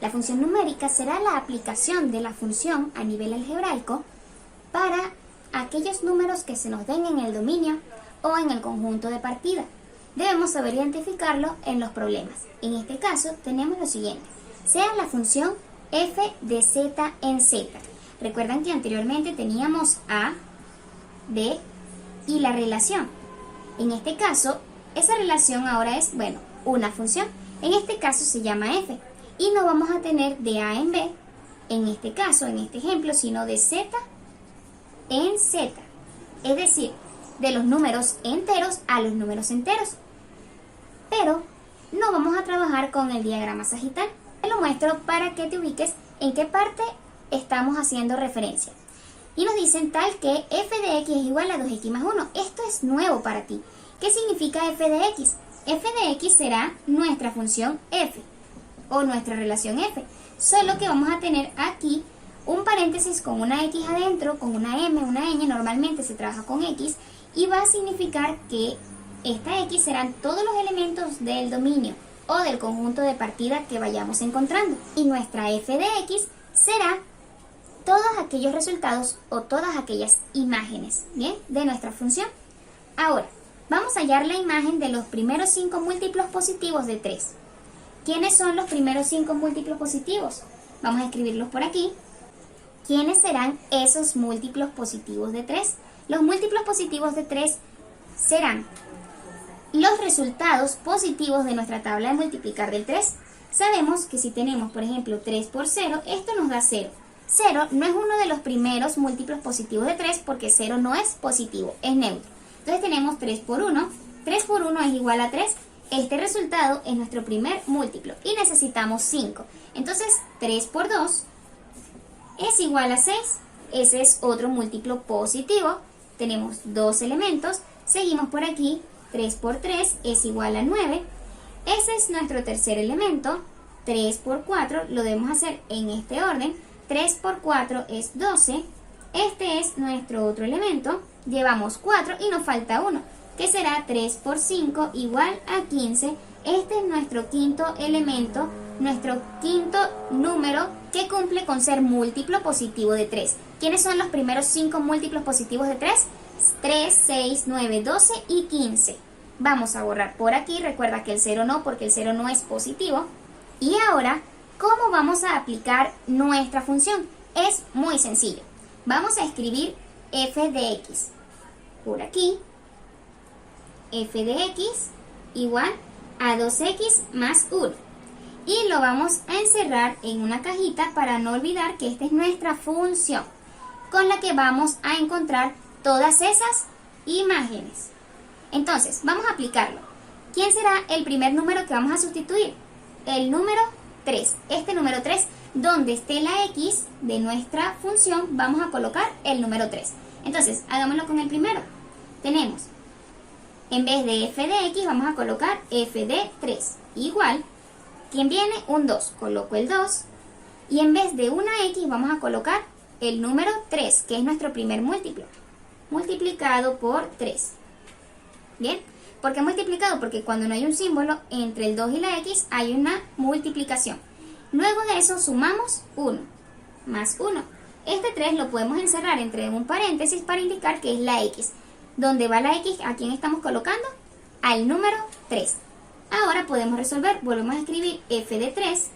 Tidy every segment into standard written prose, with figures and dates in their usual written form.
La función numérica será la aplicación de la función a nivel algebraico para aquellos números que se nos den en el dominio o en el conjunto de partida. Debemos saber identificarlo en los problemas. En este caso tenemos lo siguiente: sea la función f de z en z. Recuerdan que anteriormente teníamos a, b y la relación. En este caso, esa relación ahora es, una función. En este caso se llama f. Y no vamos a tener de a en b, en este caso, en este ejemplo, sino de z en z. Es decir, de los números enteros a los números enteros. Pero no vamos a trabajar con el diagrama sagital. Te lo muestro para que te ubiques en qué parte estamos haciendo referencia. Y nos dicen tal que f de x es igual a 2x más 1. Esto es nuevo para ti. ¿Qué significa f de x? F de x será nuestra función f o nuestra relación f. Solo que vamos a tener aquí un paréntesis con una x adentro, con una m, una ñ. Normalmente se trabaja con x y va a significar que esta x serán todos los elementos del dominio o del conjunto de partida que vayamos encontrando. Y nuestra f de x será todos aquellos resultados o todas aquellas imágenes, ¿bien?, de nuestra función. Ahora, vamos a hallar la imagen de los primeros 5 múltiplos positivos de 3. ¿Quiénes son los primeros 5 múltiplos positivos? Vamos a escribirlos por aquí. ¿Quiénes serán esos múltiplos positivos de 3? Los múltiplos positivos de 3 serán los resultados positivos de nuestra tabla de multiplicar del 3. Sabemos que si tenemos, por ejemplo, 3 por 0, esto nos da 0. 0 no es uno de los primeros múltiplos positivos de 3 porque 0 no es positivo, es neutro. Entonces tenemos 3 por 1. 3 por 1 es igual a 3. Este resultado es nuestro primer múltiplo y necesitamos 5. Entonces 3 por 2 es igual a 6. Ese es otro múltiplo positivo. Tenemos 2 elementos. Seguimos por aquí. 3 por 3 es igual a 9. Ese es nuestro tercer elemento. 3 por 4 lo debemos hacer en este orden. 3 por 4 es 12. Este es nuestro otro elemento. Llevamos 4 y nos falta 1, que será 3 por 5 igual a 15. Este es nuestro quinto elemento, nuestro quinto número que cumple con ser múltiplo positivo de 3. ¿Quiénes son los primeros 5 múltiplos positivos de 3? 3, 6, 9, 12 y 15. Vamos a borrar por aquí, recuerda que el 0 no, porque el 0 no es positivo. Y ahora, ¿cómo vamos a aplicar nuestra función? Es muy sencillo. Vamos a escribir f de x por aquí. F de x igual a 2x más 1. Y lo vamos a encerrar en una cajita para no olvidar que esta es nuestra función con la que vamos a encontrar todas esas imágenes. Entonces, vamos a aplicarlo. ¿Quién será el primer número que vamos a sustituir? El número 3. Este número 3, donde esté la x de nuestra función, vamos a colocar el número 3. Entonces, hagámoslo con el primero. Tenemos, en vez de f de x, vamos a colocar f de 3. Igual, ¿quién viene? Un 2. Coloco el 2. Y en vez de una x, vamos a colocar el número 3, que es nuestro primer múltiplo. Multiplicado por 3. ¿Bien? ¿Por qué multiplicado? Porque cuando no hay un símbolo entre el 2 y la x, hay una multiplicación. Luego de eso sumamos 1 más 1. Este 3 lo podemos encerrar entre un paréntesis para indicar que es la x. ¿Dónde va la x? ¿A quién estamos colocando? Al número 3. Ahora podemos resolver. Volvemos a escribir f de 3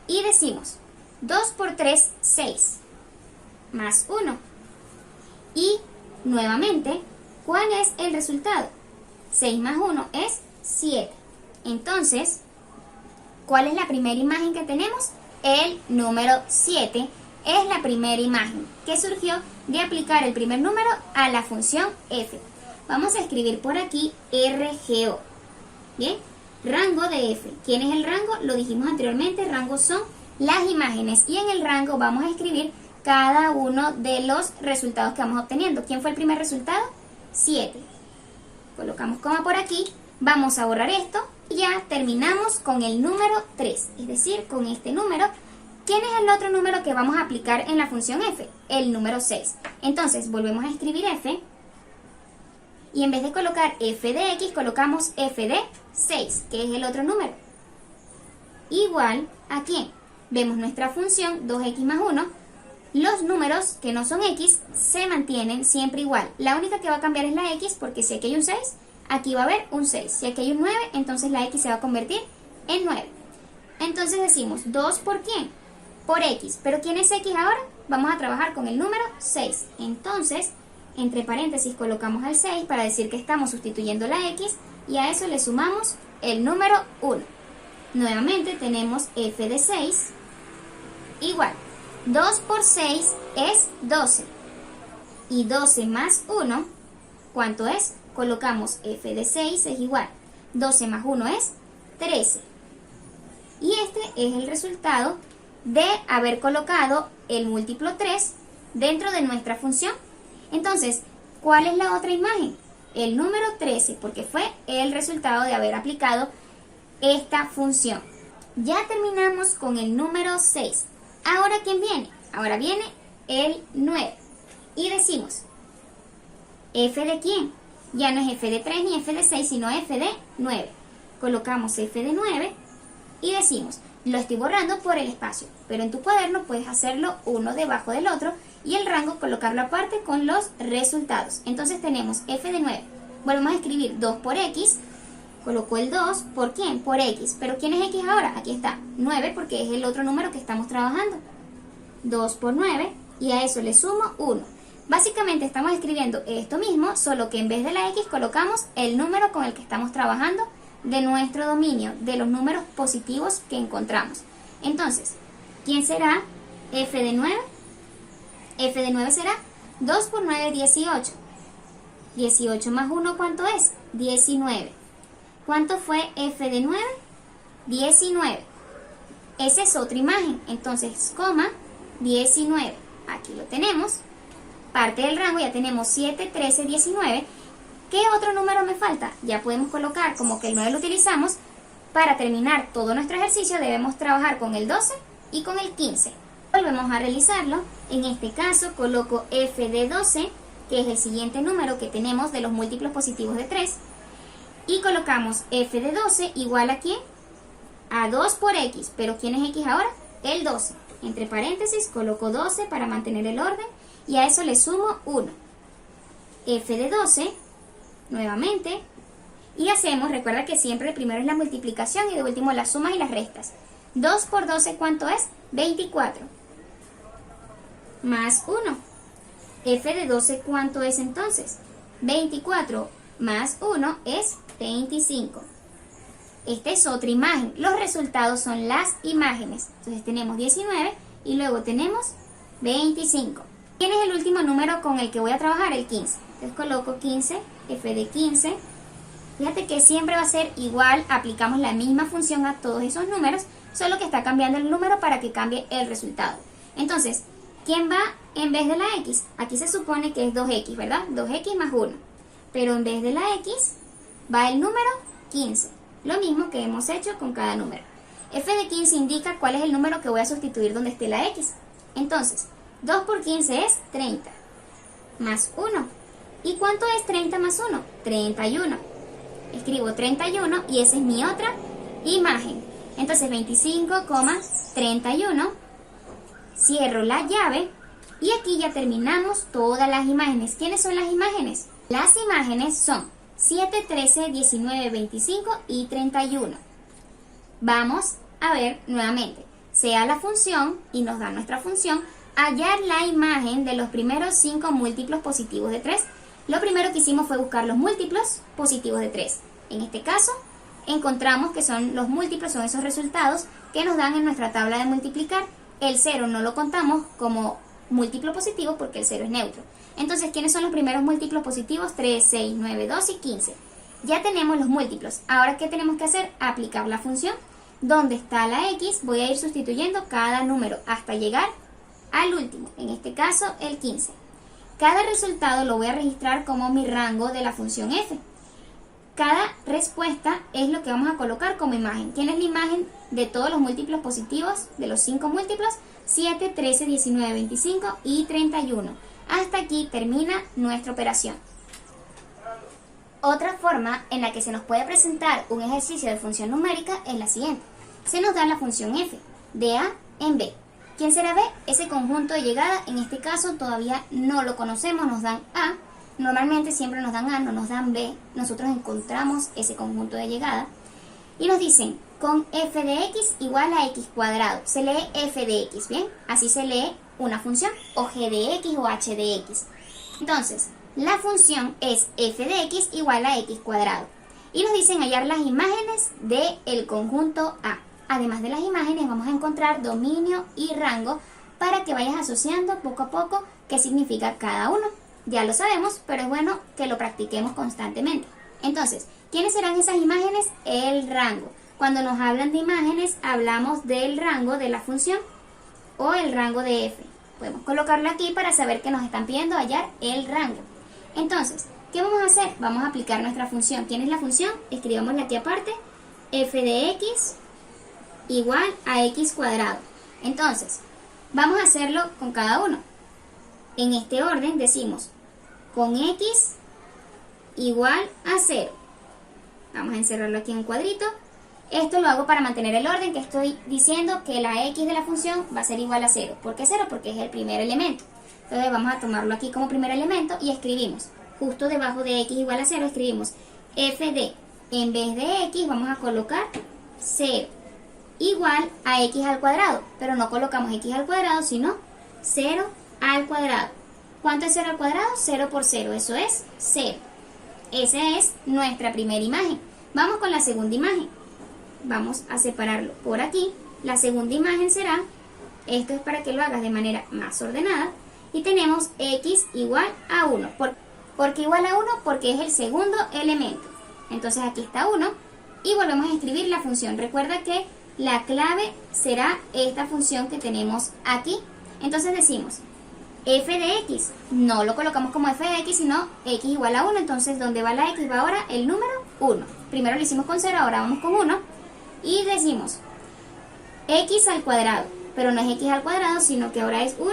y decimos 2 por 3, 6 más 1. Y nuevamente, ¿cuál es el resultado? 6 más 1 es 7. Entonces, ¿cuál es la primera imagen que tenemos? El número 7 es la primera imagen que surgió de aplicar el primer número a la función f. Vamos a escribir por aquí RGO. ¿Bien? Rango de f. ¿Quién es el rango? Lo dijimos anteriormente, rango son las imágenes. Y en el rango vamos a escribir cada uno de los resultados que vamos obteniendo. ¿Quién fue el primer resultado? 7. Colocamos coma por aquí. Vamos a borrar esto. Y ya terminamos con el número 3. Es decir, con este número. ¿Quién es el otro número que vamos a aplicar en la función f? El número 6. Entonces, volvemos a escribir f. Y en vez de colocar f de x, colocamos f de 6, que es el otro número. igual a ¿quién? Vemos nuestra función 2x más 1. Los números que no son x se mantienen siempre igual. La única que va a cambiar es la x, porque si aquí hay un 6, aquí va a haber un 6. Si aquí hay un 9, entonces la x se va a convertir en 9. Entonces decimos 2 por ¿quién? Por x. ¿Pero quién es x ahora? Vamos a trabajar con el número 6. Entonces, entre paréntesis colocamos el 6 para decir que estamos sustituyendo la x y a eso le sumamos el número 1. Nuevamente tenemos f de 6 igual. 2 por 6 es 12. Y 12 más 1, ¿cuánto es? Colocamos f de 6 es igual. 12 más 1 es 13. Y este es el resultado de haber colocado el múltiplo 3 dentro de nuestra función. Entonces, ¿cuál es la otra imagen? El número 13, porque fue el resultado de haber aplicado esta función. Ya terminamos con el número 6. ¿Ahora quién viene? Ahora viene el 9. Y decimos, ¿f de quién? Ya no es f de 3 ni f de 6, sino f de 9. Colocamos f de 9 y decimos, lo estoy borrando por el espacio, pero en tu cuaderno puedes hacerlo uno debajo del otro y el rango colocarlo aparte con los resultados. Entonces tenemos f de 9. Volvemos a escribir 2 por x. Coloco el 2, ¿por quién? Por x. ¿Pero quién es x ahora? Aquí está, 9, porque es el otro número que estamos trabajando. 2 por 9, y a eso le sumo 1. Básicamente estamos escribiendo esto mismo, solo que en vez de la x colocamos el número con el que estamos trabajando de nuestro dominio, de los números positivos que encontramos. Entonces, ¿quién será f de 9? F de 9 será 2 por 9, 18. 18 más 1, ¿cuánto es? 19. ¿Cuánto fue f de 9? 19. Esa es otra imagen. Entonces, coma, 19. Aquí lo tenemos. Parte del rango, ya tenemos 7, 13, 19. ¿Qué otro número me falta? Ya podemos colocar como que el 9 lo utilizamos. Para terminar todo nuestro ejercicio debemos trabajar con el 12 y con el 15. Volvemos a realizarlo. En este caso coloco f de 12, que es el siguiente número que tenemos de los múltiplos positivos de 3. Y colocamos f de 12 igual a ¿quién? A 2 por x. ¿Pero quién es x ahora? El 12. Entre paréntesis coloco 12 para mantener el orden y a eso le sumo 1. F de 12, nuevamente, y hacemos, recuerda que siempre primero es la multiplicación y de último las sumas y las restas. 2 por 12, ¿cuánto es? 24. Más 1. F de 12, ¿cuánto es entonces? 24 más 1 es 25. Esta es otra imagen. Los resultados son las imágenes. Entonces tenemos 19 y luego tenemos 25. ¿Quién es el último número con el que voy a trabajar? El 15. Entonces coloco 15, f de 15. Fíjate que siempre va a ser igual, aplicamos la misma función a todos esos números, solo que está cambiando el número para que cambie el resultado. Entonces, ¿quién va en vez de la x? Aquí se supone que es 2x, ¿verdad? 2x más 1. Pero en vez de la x va el número 15. Lo mismo que hemos hecho con cada número. F de 15 indica cuál es el número que voy a sustituir donde esté la x. Entonces, 2 por 15 es 30. Más 1. ¿Y cuánto es 30 más 1? 31. Escribo 31 y esa es mi otra imagen. Entonces 25,31. Cierro la llave y aquí ya terminamos todas las imágenes. ¿Quiénes son las imágenes? Las imágenes son 7, 13, 19, 25 y 31. Vamos a ver nuevamente. Sea la función y nos da nuestra función hallar la imagen de los primeros 5 múltiplos positivos de 3. Lo primero que hicimos fue buscar los múltiplos positivos de 3. En este caso, encontramos que son los múltiplos, son esos resultados que nos dan en nuestra tabla de multiplicar. El 0 no lo contamos como múltiplo positivo porque el 0 es neutro. Entonces, ¿quiénes son los primeros múltiplos positivos? 3, 6, 9, 2 y 15. Ya tenemos los múltiplos. Ahora, ¿qué tenemos que hacer? Aplicar la función. Donde está la x, voy a ir sustituyendo cada número hasta llegar al último, en este caso el 15. Cada resultado lo voy a registrar como mi rango de la función f. Cada respuesta es lo que vamos a colocar como imagen. ¿Quién es la imagen de todos los múltiplos positivos? De los 5 múltiplos, 7, 13, 19, 25 y 31. Hasta aquí termina nuestra operación. Otra forma en la que se nos puede presentar un ejercicio de función numérica es la siguiente. se nos da la función f de a en b. ¿Quién será b? Ese conjunto de llegada, en este caso todavía no lo conocemos, nos dan a. Normalmente siempre nos dan a, no nos dan b. Nosotros encontramos ese conjunto de llegada y nos dicen con f de x igual a x cuadrado. Se lee f de x, ¿bien? Así se lee una función, o g de x o h de x. Entonces, la función es f de x igual a x cuadrado. Y nos dicen hallar las imágenes del conjunto A. Además de las imágenes, vamos a encontrar dominio y rango para que vayas asociando poco a poco qué significa cada uno. Ya lo sabemos, pero es bueno que lo practiquemos constantemente. Entonces, ¿quiénes serán esas imágenes? El rango. Cuando nos hablan de imágenes, hablamos del rango de la función o el rango de f. Podemos colocarlo aquí para saber que nos están pidiendo hallar el rango. Entonces, ¿qué vamos a hacer? Vamos a aplicar nuestra función. ¿Quién es la función? Escribámosla aquí aparte. F de x igual a x cuadrado. Entonces, vamos a hacerlo con cada uno. En este orden decimos con x igual a 0. Vamos a encerrarlo aquí en un cuadrito. Esto lo hago para mantener el orden, que estoy diciendo que la x de la función va a ser igual a 0. ¿Por qué 0? Porque es el primer elemento. Entonces vamos a tomarlo aquí como primer elemento y escribimos, justo debajo de x igual a 0, escribimos f de, en vez de x vamos a colocar 0, igual a x al cuadrado. Pero no colocamos x al cuadrado, sino 0 al cuadrado. ¿Cuánto es 0 al cuadrado? 0 por 0, eso es 0. Esa es nuestra primera imagen. Vamos con la segunda imagen. Vamos a separarlo por aquí. La segunda imagen será, esto es para que lo hagas de manera más ordenada, y tenemos x igual a 1. ¿Por qué igual a 1? Porque es el segundo elemento. Entonces aquí está 1 y volvemos a escribir la función. Recuerda que la clave será esta función que tenemos aquí. Entonces decimos f de x, no lo colocamos como f de x, sino x igual a 1. Entonces, ¿dónde va la x? Va ahora el número 1. Primero lo hicimos con 0, ahora vamos con 1. Y decimos x al cuadrado, pero no es x al cuadrado, sino que ahora es 1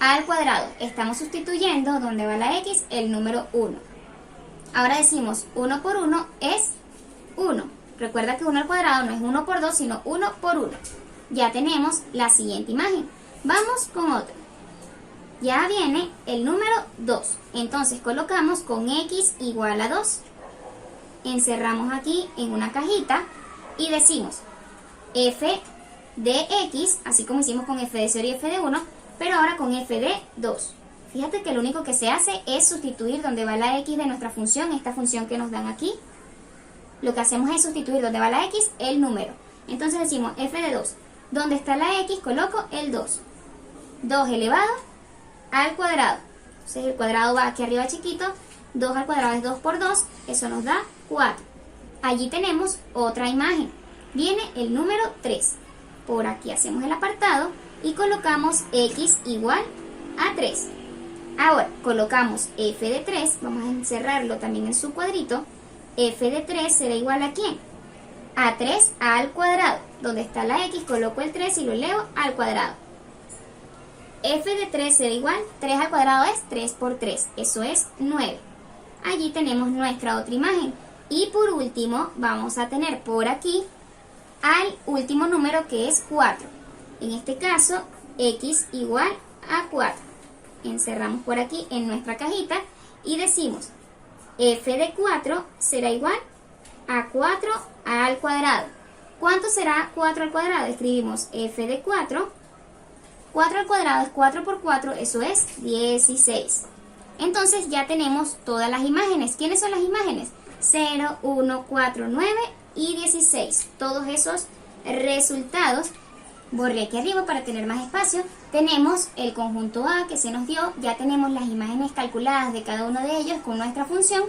al cuadrado. Estamos sustituyendo donde va la x el número 1. Ahora decimos 1 por 1 es 1. Recuerda que 1 al cuadrado no es 1 por 2, sino 1 por 1. Ya tenemos la siguiente imagen. Vamos con otra. Ya viene el número 2. Entonces colocamos con x igual a 2. Encerramos aquí en una cajita y decimos f de x, así como hicimos con f de 0 y f de 1, pero ahora con f de 2. Fíjate que lo único que se hace es sustituir donde va la x de nuestra función, esta función que nos dan aquí. Lo que hacemos es sustituir donde va la x el número. Entonces decimos f de 2. Donde está la x coloco el 2. 2 elevado al cuadrado. Entonces el cuadrado va aquí arriba chiquito. 2 al cuadrado es 2 por 2. Eso nos da 4. Allí tenemos otra imagen. Viene el número 3. Por aquí hacemos el apartado y colocamos x igual a 3. Ahora colocamos f de 3. Vamos a encerrarlo también en su cuadrito. F de 3 será igual a ¿quién? A 3 al cuadrado. Donde está la x coloco el 3 y lo elevo al cuadrado. F de 3 será igual, 3 al cuadrado es 3 por 3, eso es 9. Allí tenemos nuestra otra imagen. Y por último vamos a tener por aquí al último número, que es 4. En este caso, x igual a 4. Encerramos por aquí en nuestra cajita y decimos f de 4 será igual a 4 al cuadrado. ¿Cuánto será 4 al cuadrado? Escribimos f de 4. 4 al cuadrado es 4 por 4, eso es 16. Entonces ya tenemos todas las imágenes. ¿Quiénes son las imágenes? 0, 1, 4, 9 y 16. Todos esos resultados. Borré aquí arriba para tener más espacio. Tenemos el conjunto A que se nos dio. Ya tenemos las imágenes calculadas de cada uno de ellos con nuestra función.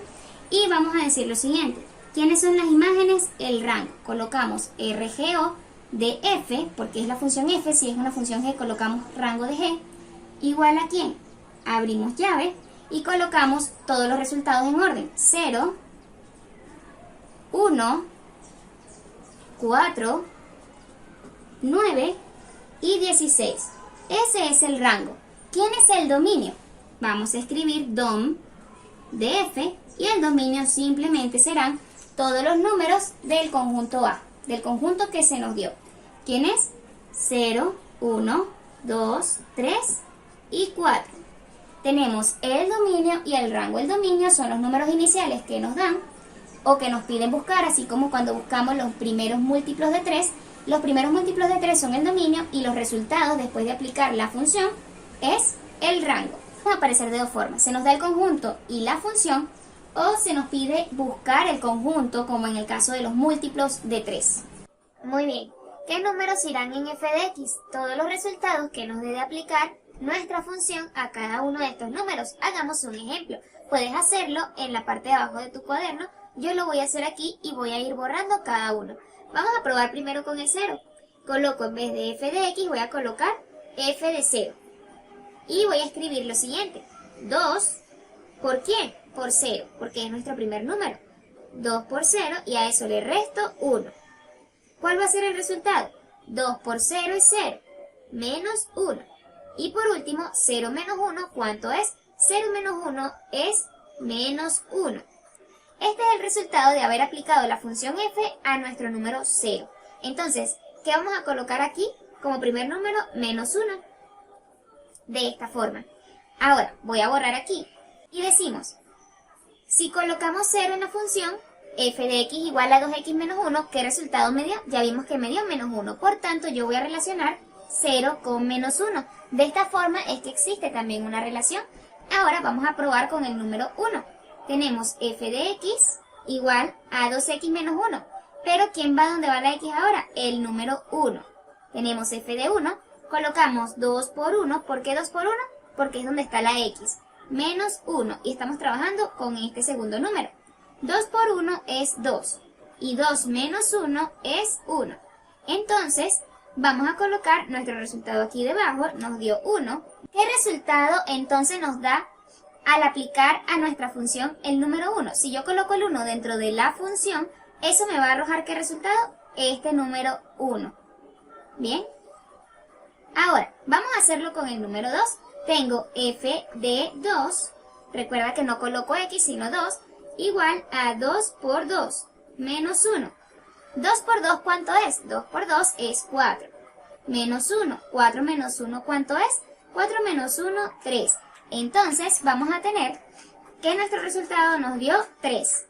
Y vamos a decir lo siguiente. ¿Quiénes son las imágenes? El rango. Colocamos RGO de f, porque es la función f. Si es una función g, colocamos rango de g. Igual a ¿quién? Abrimos llave y colocamos todos los resultados en orden. 0, 1, 4, 9 y 16. Ese es el rango. ¿Quién es el dominio? Vamos a escribir dom de f y el dominio simplemente serán todos los números del conjunto A. del conjunto que se nos dio. ¿Quién es? 0, 1, 2, 3 y 4. Tenemos el dominio y el rango. El dominio son los números iniciales que nos dan o que nos piden buscar, así como cuando buscamos los primeros múltiplos de 3. Los primeros múltiplos de 3 son el dominio y los resultados después de aplicar la función es el rango. Va a aparecer de dos formas. Se nos da el conjunto y la función, o se nos pide buscar el conjunto, como en el caso de los múltiplos de 3. Muy bien. ¿Qué números irán en f de x? Todos los resultados que nos dé de aplicar nuestra función a cada uno de estos números. Hagamos un ejemplo. Puedes hacerlo en la parte de abajo de tu cuaderno. Yo lo voy a hacer aquí y voy a ir borrando cada uno. Vamos a probar primero con el 0. Coloco en vez de f de x, voy a colocar f de 0. Y voy a escribir lo siguiente. 2, ¿por quién? Por 0, porque es nuestro primer número. 2 por 0 y a eso le resto 1. ¿Cuál va a ser el resultado? 2 por 0 es 0, menos 1. Y por último, 0 menos 1, ¿cuánto es? 0 menos 1 es menos 1. Este es el resultado de haber aplicado la función f a nuestro número 0. Entonces, ¿qué vamos a colocar aquí? Como primer número, menos 1. De esta forma. Ahora, voy a borrar aquí. Y decimos, si colocamos 0 en la función, f de x igual a 2x menos 1, ¿qué resultado me dio? Ya vimos que me dio menos 1. Por tanto, yo voy a relacionar 0 con menos 1. De esta forma es que existe también una relación. Ahora vamos a probar con el número 1. Tenemos f de x igual a 2x menos 1. Pero ¿quién va donde va la x ahora? El número 1. Tenemos f de 1. Colocamos 2 por 1. ¿Por qué 2 por 1? Porque es donde está la x. Menos 1. Y estamos trabajando con este segundo número. 2 por 1 es 2. Y 2 menos 1 es 1. Entonces, vamos a colocar nuestro resultado aquí debajo. Nos dio 1. ¿Qué resultado entonces nos da al aplicar a nuestra función el número 1? Si yo coloco el 1 dentro de la función, eso me va a arrojar ¿qué resultado? Este número 1. ¿Bien? Ahora, vamos a hacerlo con el número 2. Tengo f de 2, recuerda que no coloco x sino 2, igual a 2 por 2, menos 1. 2 por 2, ¿cuánto es? 2 por 2 es 4. Menos 1, 4 menos 1, ¿cuánto es? 4 menos 1, 3. Entonces, vamos a tener que nuestro resultado nos dio 3.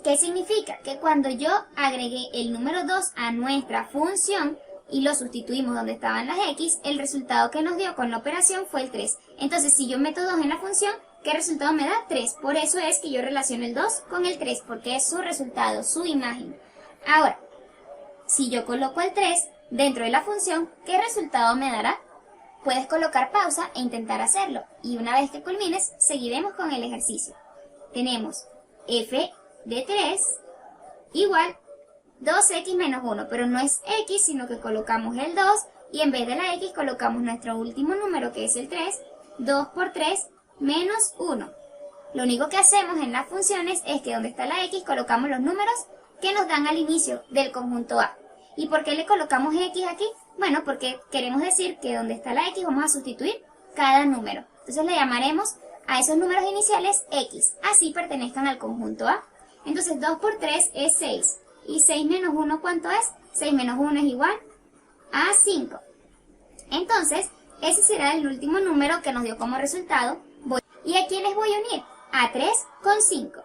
¿Qué significa? Que cuando yo agregué el número 2 a nuestra función y lo sustituimos donde estaban las x, el resultado que nos dio con la operación fue el 3. Entonces, si yo meto 2 en la función, ¿qué resultado me da? 3. Por eso es que yo relaciono el 2 con el 3, porque es su resultado, su imagen. Ahora, si yo coloco el 3 dentro de la función, ¿qué resultado me dará? Puedes colocar pausa e intentar hacerlo. Y una vez que culmines, seguiremos con el ejercicio. Tenemos f de 3 igual 2x menos 1, pero no es x, sino que colocamos el 2 y en vez de la x colocamos nuestro último número, que es el 3, 2 por 3 menos 1. Lo único que hacemos en las funciones es que donde está la x colocamos los números que nos dan al inicio del conjunto A. ¿Y por qué le colocamos x aquí? Bueno, porque queremos decir que donde está la x vamos a sustituir cada número. Entonces le llamaremos a esos números iniciales x, así pertenezcan al conjunto A. Entonces 2 por 3 es 6. ¿Y 6 menos 1 cuánto es? 6 menos 1 es igual a 5. Entonces, ese será el último número que nos dio como resultado. ¿Y a quiénes voy a unir? A 3 con 5.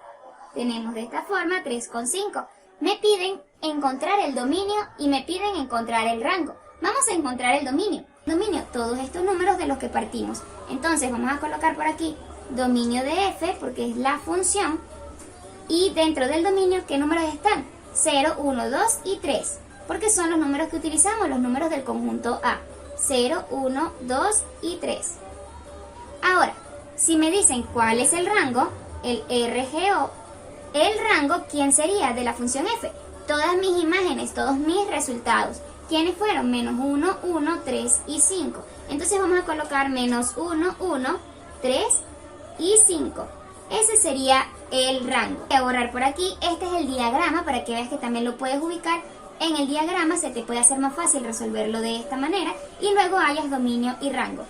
Tenemos de esta forma 3 con 5. Me piden encontrar el dominio y me piden encontrar el rango. Vamos a encontrar el dominio. Dominio, todos estos números de los que partimos. Entonces, vamos a colocar por aquí dominio de f, porque es la función. Y dentro del dominio, ¿qué números están? 0, 1, 2 y 3, porque son los números que utilizamos, los números del conjunto A. 0, 1, 2 y 3. Ahora, si me dicen cuál es el rango, el RGO, el rango, ¿quién sería de la función f? Todas mis imágenes, todos mis resultados. ¿Quiénes fueron? Menos 1, 1, 3 y 5. Entonces vamos a colocar menos 1, 1, 3 y 5. Ese sería el rango. Voy a borrar por aquí, este es el diagrama para que veas que también lo puedes ubicar. En el diagrama se te puede hacer más fácil resolverlo de esta manera y luego hallas dominio y rango.